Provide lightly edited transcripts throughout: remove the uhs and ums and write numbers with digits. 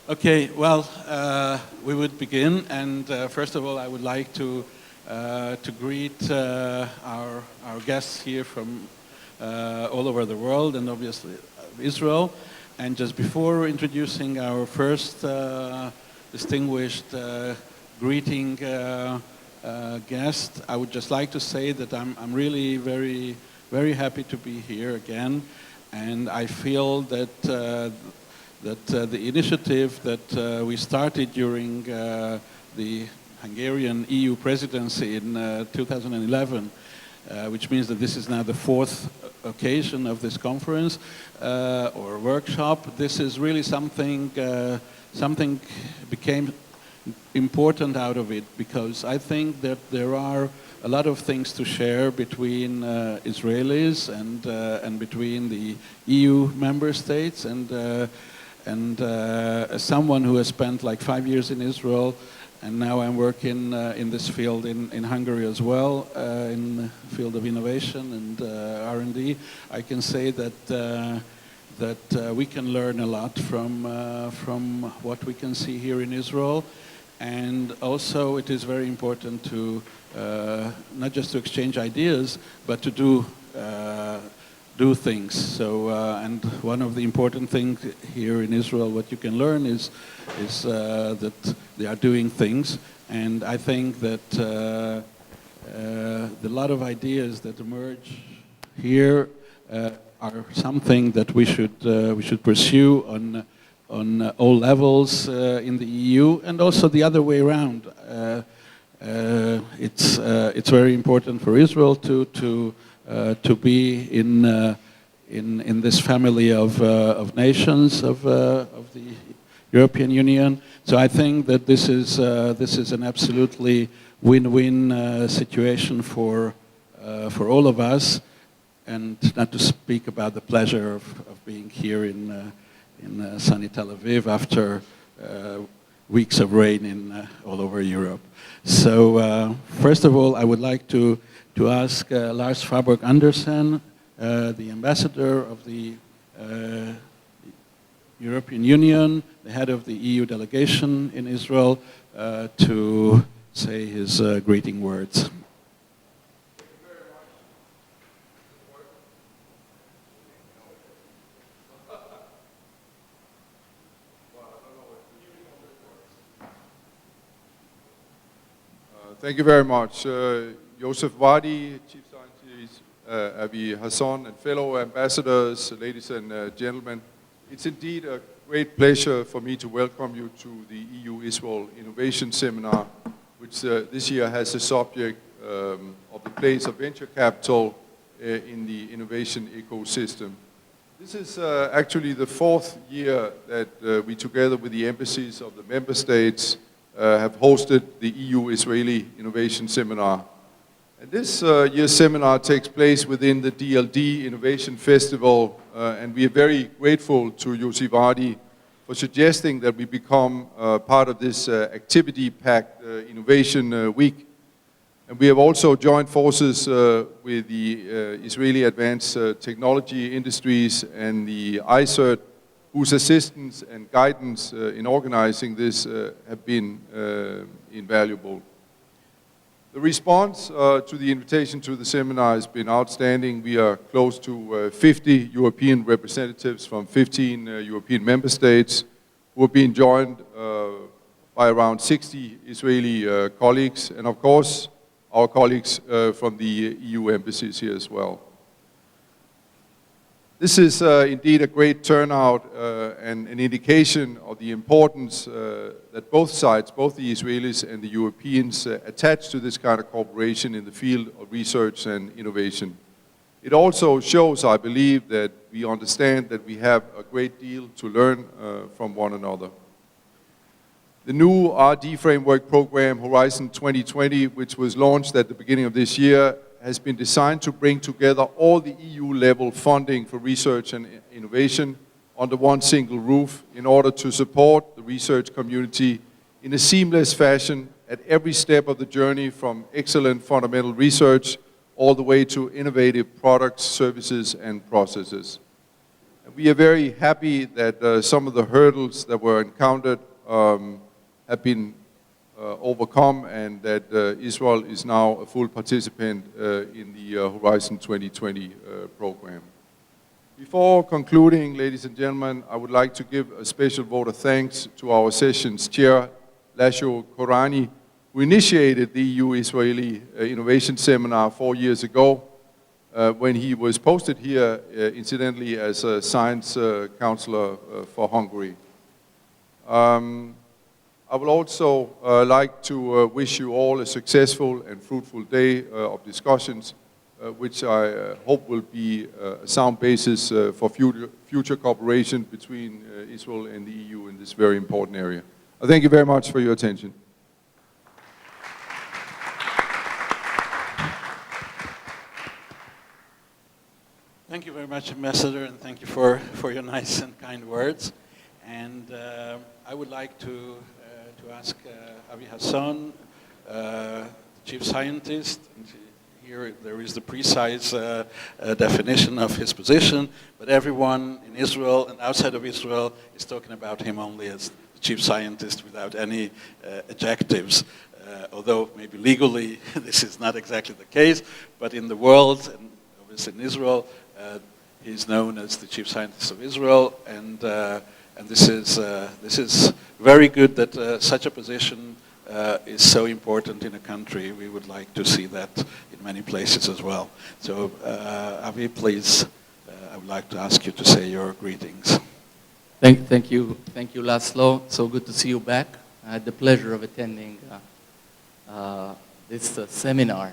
Okay, well, we would begin, and first of all, I would like to greet our guests here from all over the world, and obviously Israel. And just before introducing our first distinguished greeting guest, I would just like to say that I'm really very happy to be here again, and I feel that the initiative that we started during the Hungarian EU presidency in 2011, which means that this is now the fourth occasion of this conference or workshop. This is really something became important out of it, because I think that there are a lot of things to share between Israelis and between the EU member states, and as someone who has spent like 5 years in Israel, and now I'm working in this field in Hungary as well, in the field of innovation and R&D, I can say that we can learn a lot from what we can see here in Israel. And also it is very important to not just to exchange ideas, but to do things. So, and one of the important things here in Israel, what you can learn is that they are doing things. And I think that the lot of ideas that emerge here are something that we should pursue on all levels in the EU, and also the other way around. It's very important for Israel to be in this family of nations of the European Union. So I think that this is an absolutely win-win situation for all of us, and not to speak about the pleasure of being here in sunny Tel Aviv after weeks of rain all over Europe. So first of all, I would like to ask Lars Faaborg Andersen, the ambassador of the European Union, the head of the EU delegation in Israel, to say his greeting words. Thank you very much. Joseph Vardi, Chief Scientist, Avi Hasson, and fellow ambassadors, ladies and gentlemen. It's indeed a great pleasure for me to welcome you to the EU-Israel Innovation Seminar, which this year has the subject of the place of venture capital in the innovation ecosystem. This is actually the fourth year that we, together with the embassies of the member states, have hosted the EU-Israeli Innovation Seminar. And this year's seminar takes place within the DLD Innovation Festival, and we are very grateful to Yossi Vardi for suggesting that we become part of this activity-packed Innovation Week. And we have also joined forces with the Israeli Advanced Technology Industries and the ICERT, whose assistance and guidance in organizing this have been invaluable. The response to the invitation to the seminar has been outstanding. We are close to 50 European representatives from 15 European member states who have been joined by around 60 Israeli colleagues, and of course our colleagues from the EU embassies here as well. This is indeed a great turnout and an indication of the importance that both sides, both the Israelis and the Europeans, attach to this kind of cooperation in the field of research and innovation. It also shows, I believe, that we understand that we have a great deal to learn from one another. The new RD framework program, Horizon 2020, which was launched at the beginning of this year, has been designed to bring together all the EU-level funding for research and innovation under one single roof in order to support the research community in a seamless fashion at every step of the journey, from excellent fundamental research all the way to innovative products, services, and processes. We are very happy that some of the hurdles that were encountered have been overcome, and that Israel is now a full participant in the Horizon 2020 program. Before concluding, ladies and gentlemen, I would like to give a special vote of thanks to our session's chair, Lars Korani, who initiated the EU-Israeli Innovation Seminar 4 years ago when he was posted here, incidentally, as a science counselor for Hungary. I would also like to wish you all a successful and fruitful day of discussions, which I hope will be a sound basis for future cooperation between Israel and the EU in this very important area. I thank you very much for your attention. Thank you very much, Ambassador, and thank you for your nice and kind words. And I would like to ask Avi Hasson, Chief Scientist, and here there is the precise definition of his position, but everyone in Israel and outside of Israel is talking about him only as the Chief Scientist without any adjectives. Although maybe legally this is not exactly the case, but in the world, and obviously in Israel, he's known as the Chief Scientist of Israel, and this is very good that such a position is so important in a country. We would like to see that in many places as well. So, Avi, please, I would like to ask you to say your greetings. Thank you, Laszlo. So good to see you back. I had the pleasure of attending this seminar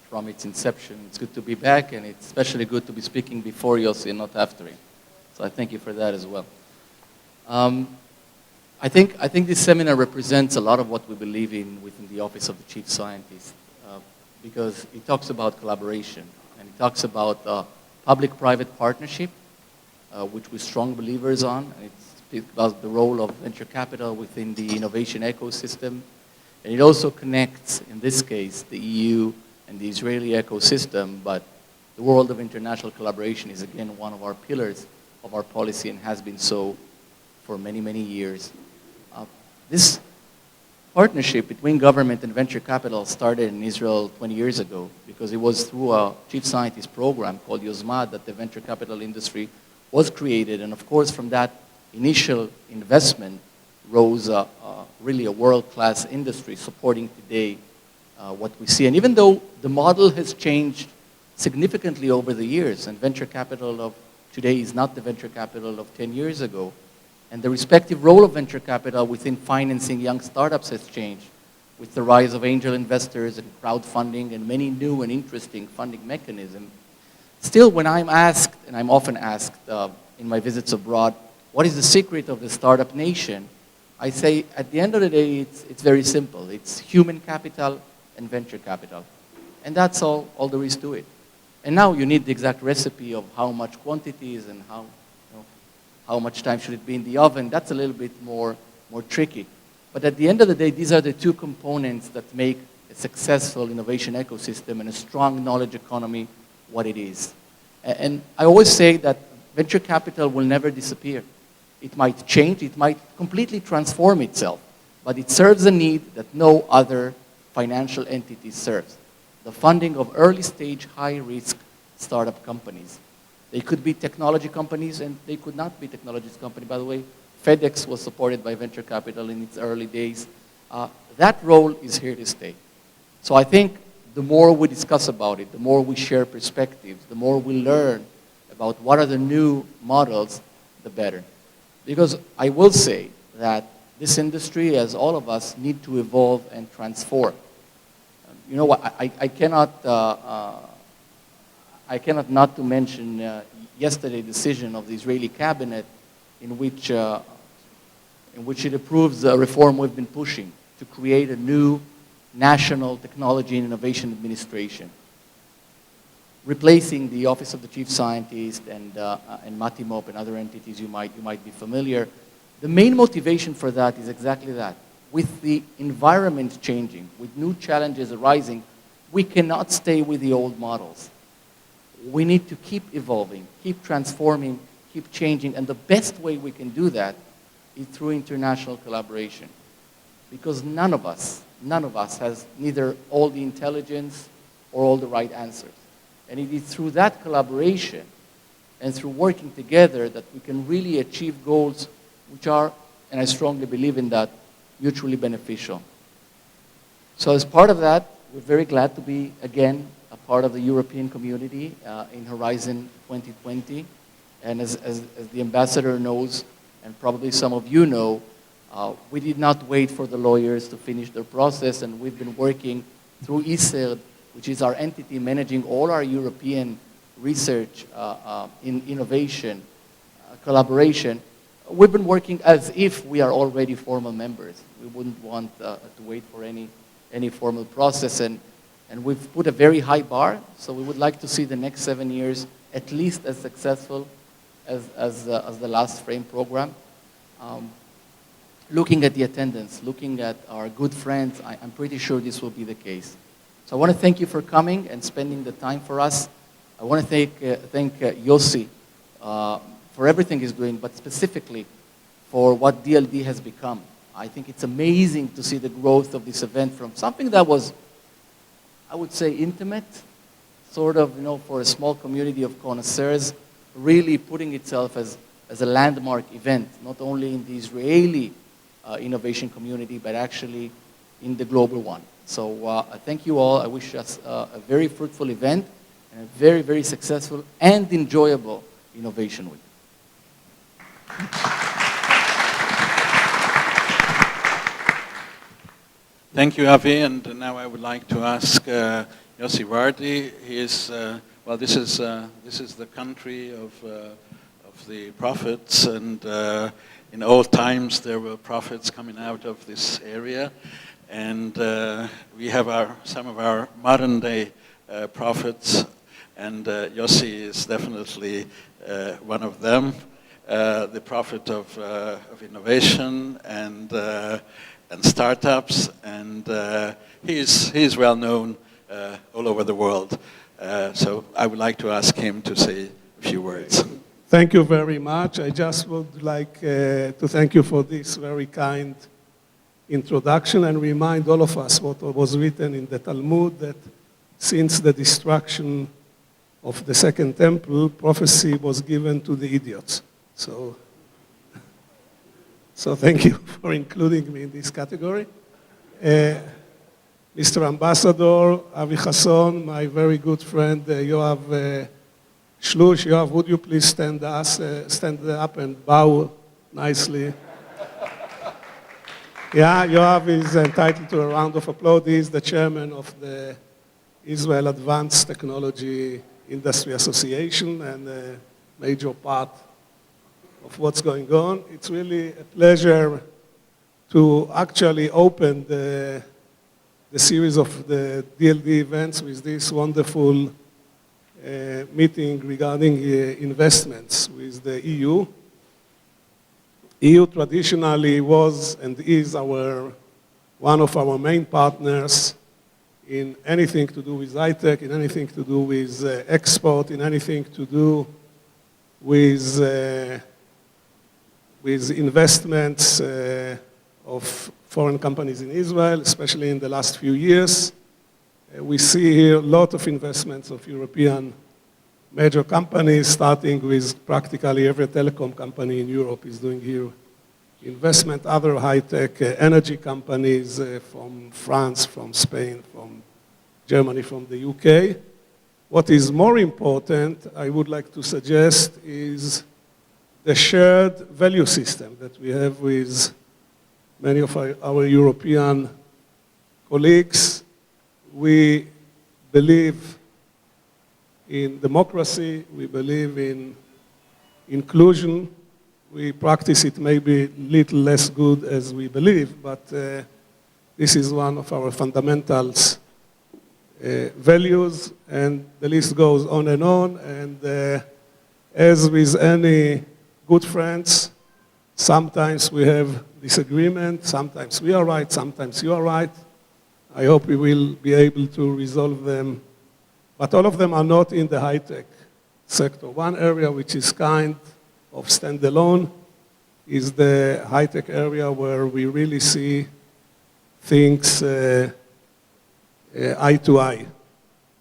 from its inception. It's good to be back, and it's especially good to be speaking before Yossi and not after him. So I thank you for that as well. I think this seminar represents a lot of what we believe in within the Office of the Chief Scientist, because it talks about collaboration, and it talks about public-private partnership, which we're strong believers on. And it speaks about the role of venture capital within the innovation ecosystem. And it also connects, in this case, the EU and the Israeli ecosystem, but the world of international collaboration is, again, one of our pillars of our policy and has been so for many, many years. This partnership between government and venture capital started in Israel 20 years ago because it was through a chief scientist program called Yosma that the venture capital industry was created. And of course, from that initial investment rose really a world-class industry supporting today what we see. And even though the model has changed significantly over the years, and venture capital of today is not the venture capital of 10 years ago, and the respective role of venture capital within financing young startups has changed with the rise of angel investors and crowdfunding and many new and interesting funding mechanisms. Still, when I'm asked, and I'm often asked in my visits abroad, what is the secret of the startup nation? I say, at the end of the day, it's very simple. It's human capital and venture capital. And that's all there is to it. And now you need the exact recipe of how much quantities and how much time should it be in the oven. That's a little bit more tricky. But at the end of the day, these are the two components that make a successful innovation ecosystem and a strong knowledge economy what it is. And I always say that venture capital will never disappear. It might change, it might completely transform itself, but it serves a need that no other financial entity serves. The funding of early stage, high risk startup companies. They could be technology companies and they could not be technology companies. By the way, FedEx was supported by venture capital in its early days. That role is here to stay. So I think the more we discuss about it, the more we share perspectives, the more we learn about what are the new models, the better. Because I will say that this industry, as all of us, need to evolve and transform. You know what, I cannot not to mention yesterday's decision of the Israeli cabinet in which it approves a reform we've been pushing to create a new national technology and innovation administration, replacing the Office of the Chief Scientist and Matimop and other entities you might be familiar. The main motivation for that is exactly that. With the environment changing, with new challenges arising, we cannot stay with the old models. We need to keep evolving, keep transforming, keep changing. And the best way we can do that is through international collaboration. Because none of us has neither all the intelligence or all the right answers. And it is through that collaboration and through working together that we can really achieve goals which are, and I strongly believe in that, mutually beneficial. So as part of that, we're very glad to be, again, a part of the European community in Horizon 2020. And as the ambassador knows, and probably some of you know, we did not wait for the lawyers to finish their process, and we've been working through ISERD, which is our entity managing all our European research, in innovation, collaboration. We've been working as if we are already formal members. We wouldn't want to wait for any formal process, and we've put a very high bar, so we would like to see the next 7 years at least as successful as the last frame program. Looking at the attendance, looking at our good friends, I'm pretty sure this will be the case. So I want to thank you for coming and spending the time for us. I want to thank Yossi for everything he's doing, but specifically for what DLD has become. I think it's amazing to see the growth of this event from something that was, I would say, intimate, sort of, for a small community of connoisseurs, really putting itself as a landmark event, not only in the Israeli innovation community, but actually in the global one. So thank you all. I wish us a very fruitful event and a very, very successful and enjoyable Innovation Week. Thank you, Avi. And now I would like to ask Yossi Vardi. He is, well, this is the country of the prophets, and in old times there were prophets coming out of this area, and we have some of our modern day prophets, and Yossi is definitely one of them, the prophet of innovation and startups, and he's well known all over the world. So I would like to ask him to say a few words. Thank you very much. I just would like to thank you for this very kind introduction and remind all of us what was written in the Talmud, that since the destruction of the Second Temple, prophecy was given to the idiots. So thank you for including me in this category. Mr. Ambassador, Avi Hasson, my very good friend, Yoav Shlush. Yoav, would you please stand up and bow nicely? Yeah, Yoav is entitled to a round of applause. He is the chairman of the Israel Advanced Technology Industry Association and a major part of what's going on. It's really a pleasure to actually open the series of the DLD events with this wonderful meeting regarding investments with the EU. EU traditionally was and is one of our main partners in anything to do with high-tech, in anything to do with export, in anything to do with investments of foreign companies in Israel, especially in the last few years. We see here a lot of investments of European major companies, starting with practically every telecom company in Europe is doing here investment, other high-tech energy companies from France, from Spain, from Germany, from the UK. What is more important, I would like to suggest, is the shared value system that we have with many of our European colleagues. We believe in democracy, we believe in inclusion. We practice it maybe a little less good as we believe, but this is one of our fundamentals, values, and the list goes on. And as with any good friends, sometimes we have disagreement, sometimes we are right, sometimes you are right. I hope we will be able to resolve them. But all of them are not in the high-tech sector. One area which is kind of standalone is the high-tech area where we really see things eye to eye.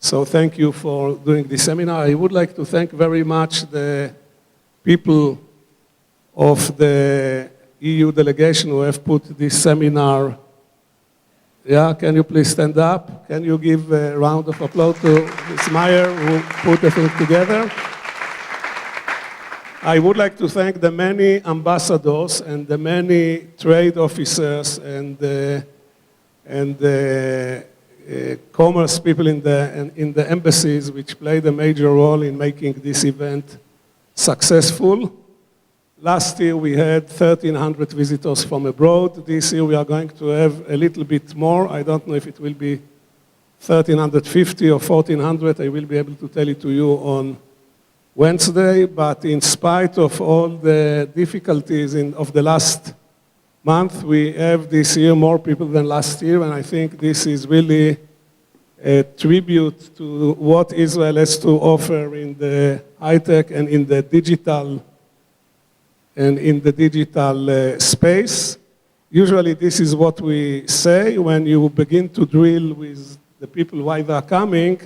So thank you for doing this seminar. I would like to thank very much the people of the EU delegation who have put this seminar. Yeah, can you please stand up? Can you give a round of applause to Ms. Meyer who put the thing together? I would like to thank the many ambassadors and the many trade officers and commerce people in the embassies which played a major role in making this event successful. Last year we had 1,300 visitors from abroad. This year we are going to have a little bit more. I don't know if it will be 1,350 or 1,400. I will be able to tell it to you on Wednesday. But in spite of all the difficulties of the last month, we have this year more people than last year, and I think this is really a tribute to what Israel has to offer in the high-tech and in the digital space. Usually this is what we say when you begin to drill with the people why they are coming.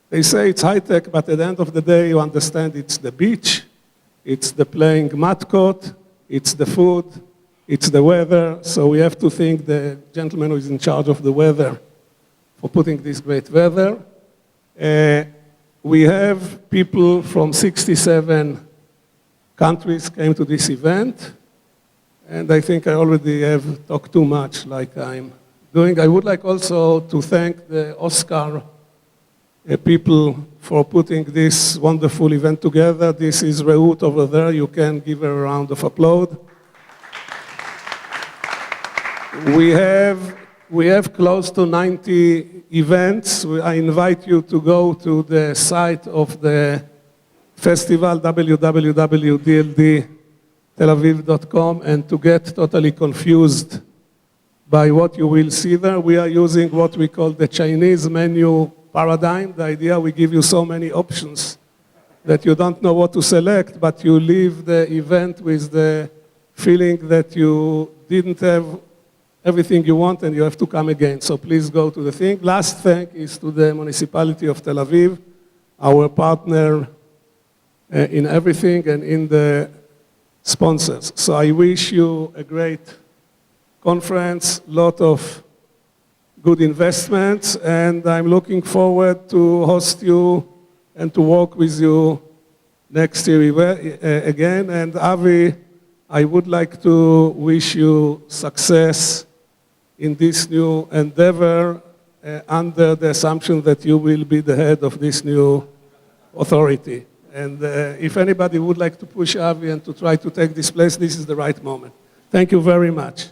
They say it's high-tech, but at the end of the day you understand it's the beach, it's the playing mud court, it's the food, it's the weather. So we have to thank the gentleman who is in charge of the weather for putting this great weather. We have people from 67 countries came to this event, and I think I already have talked too much like I'm doing. I would like also to thank the Oscar people for putting this wonderful event together. This is Reut over there. You can give her a round of applause. We have close to 90 events. I invite you to go to the site of the festival, www.DLDTelAviv14, and to get totally confused by what you will see there. We are using what we call the Chinese menu paradigm. The idea, we give you so many options that you don't know what to select, but you leave the event with the feeling that you didn't have everything you want and you have to come again. So please go to the thing. Last thank is to the municipality of Tel Aviv, our partner in everything and in the sponsors. So I wish you a great conference, lot of good investments, and I'm looking forward to host you and to work with you next year again. And Avi, I would like to wish you success in this new endeavor under the assumption that you will be the head of this new authority. And if anybody would like to push Avi and to try to take this place, this is the right moment. Thank you very much.